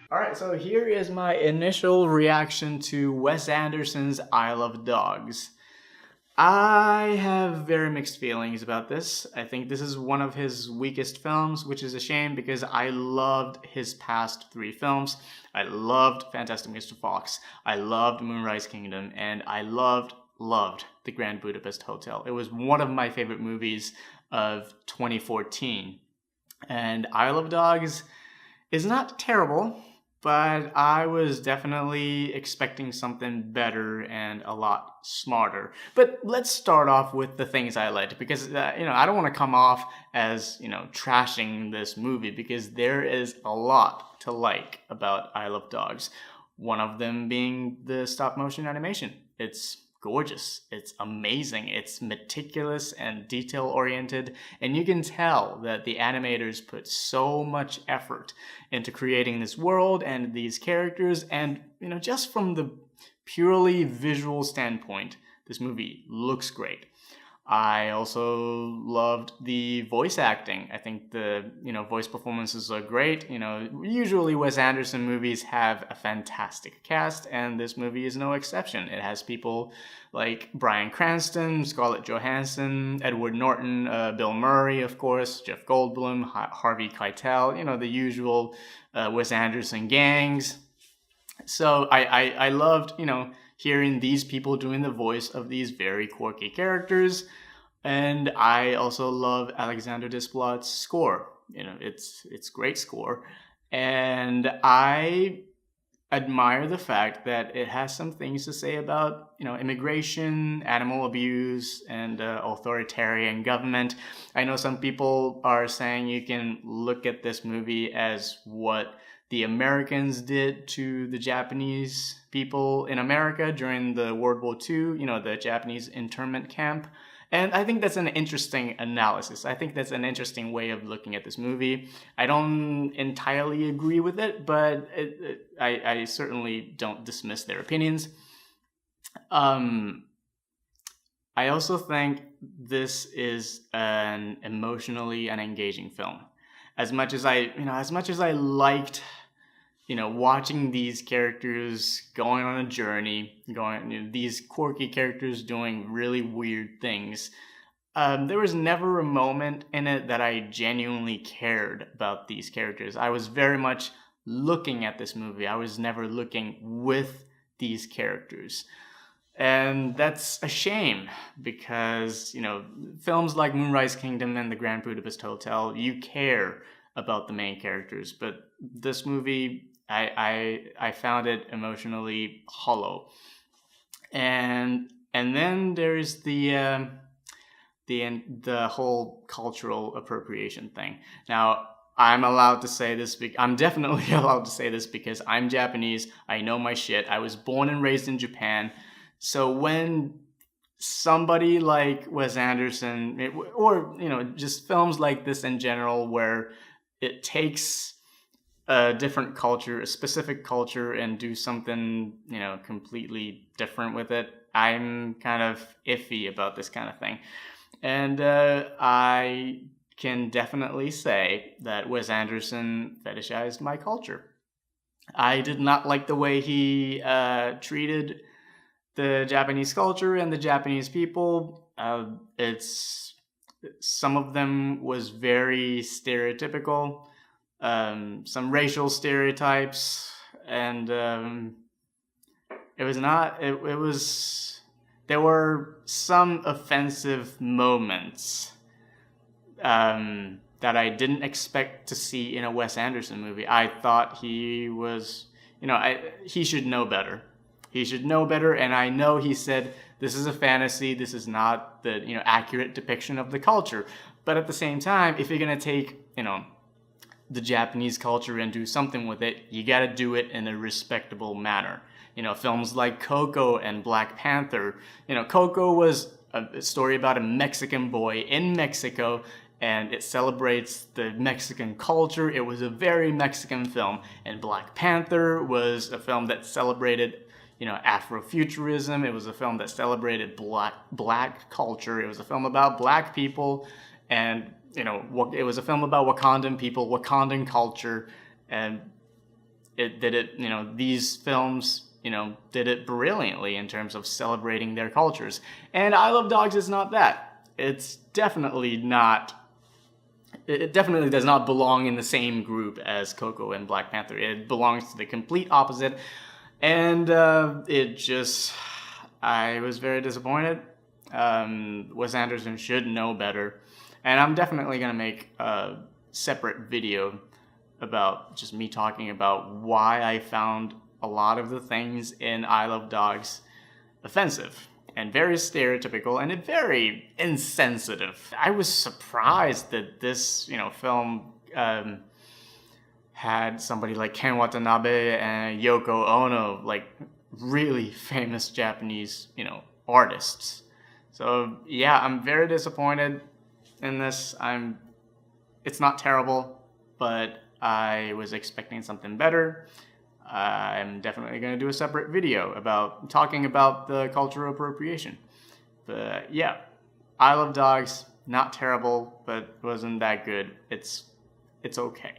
All right, so here is my initial reaction to Wes Anderson's I Love Dogs. I have very mixed feelings about this. I think this is one of his weakest films, which is a shame because I loved his past three films. I loved Fantastic Mr. Fox, I loved Moonrise Kingdom, and I loved The Grand Budapest Hotel. It was one of my favorite movies of 2014. And I Love Dogs is not terrible, but I was definitely expecting something better and a lot smarter. But let's start off with the things I liked because I don't want to come off as trashing this movie because there is a lot to like about I Love Dogs. One of them being the stop motion animation. It's gorgeous. It's amazing. It's meticulous and detail oriented. And you can tell that the animators put so much effort into creating this world and these characters. And, just from the purely visual standpoint, this movie looks great. I also loved the voice acting. I think the voice performances are great. Usually Wes Anderson movies have a fantastic cast, and this movie is no exception. It has people like Bryan Cranston, Scarlett Johansson, Edward Norton, Bill Murray, of course, Jeff Goldblum, Harvey Keitel. The usual Wes Anderson gangs. So I loved hearing these people doing the voice of these very quirky characters. And I also love Alexander Desplat's score. It's great score. And I admire the fact that it has some things to say about, immigration, animal abuse, and authoritarian government. I know some people are saying you can look at this movie as what the Americans did to the Japanese people in America during the World War II, the Japanese internment camp. And I think that's an interesting analysis. I think that's an interesting way of looking at this movie. I don't entirely agree with it, but I certainly don't dismiss their opinions. I also think this is an emotionally an engaging film. As much as I liked watching these characters going on a journey, these quirky characters doing really weird things, there was never a moment in it that I genuinely cared about these characters. I was very much looking at this movie. I was never looking with these characters. And that's a shame because, films like Moonrise Kingdom and The Grand Budapest Hotel, you care about the main characters. But this movie, I found it emotionally hollow. And then there's the whole cultural appropriation thing. Now, I'm allowed to say this. I'm definitely allowed to say this because I'm Japanese. I know my shit. I was born and raised in Japan. So when somebody like Wes Anderson, or just films like this in general, where it takes a different culture, a specific culture, and do something completely different with it, I'm kind of iffy about this kind of thing. And I can definitely say that Wes Anderson fetishized my culture. I did not like the way he treated the Japanese culture and the Japanese people. Some of them was very stereotypical, some racial stereotypes, and it was not. It was. There were some offensive moments that I didn't expect to see in a Wes Anderson movie. I thought he was, he should know better. He should know better, and I know he said this is a fantasy, this is not the accurate depiction of the culture. But at the same time, if you're gonna take the Japanese culture and do something with it, you gotta do it in a respectable manner. Films like Coco and Black Panther. Coco was a story about a Mexican boy in Mexico, and it celebrates the Mexican culture. It was a very Mexican film. And Black Panther was a film that celebrated Afrofuturism. It was a film that celebrated black culture. It was a film about black people, and it was a film about Wakandan people, Wakandan culture, and these films, did it brilliantly in terms of celebrating their cultures. And I Love Dogs is not that. It definitely does not belong in the same group as Coco and Black Panther. It belongs to the complete opposite. And I was very disappointed. Wes Anderson should know better. And I'm definitely going to make a separate video about just me talking about why I found a lot of the things in I Love Dogs offensive and very stereotypical and very insensitive. I was surprised that this, film had somebody like Ken Watanabe and Yoko Ono, like really famous Japanese, artists. So yeah, I'm very disappointed in this. It's not terrible, but I was expecting something better. I'm definitely going to do a separate video about talking about the cultural appropriation. But yeah, I Love Dogs, not terrible, but wasn't that good. It's okay.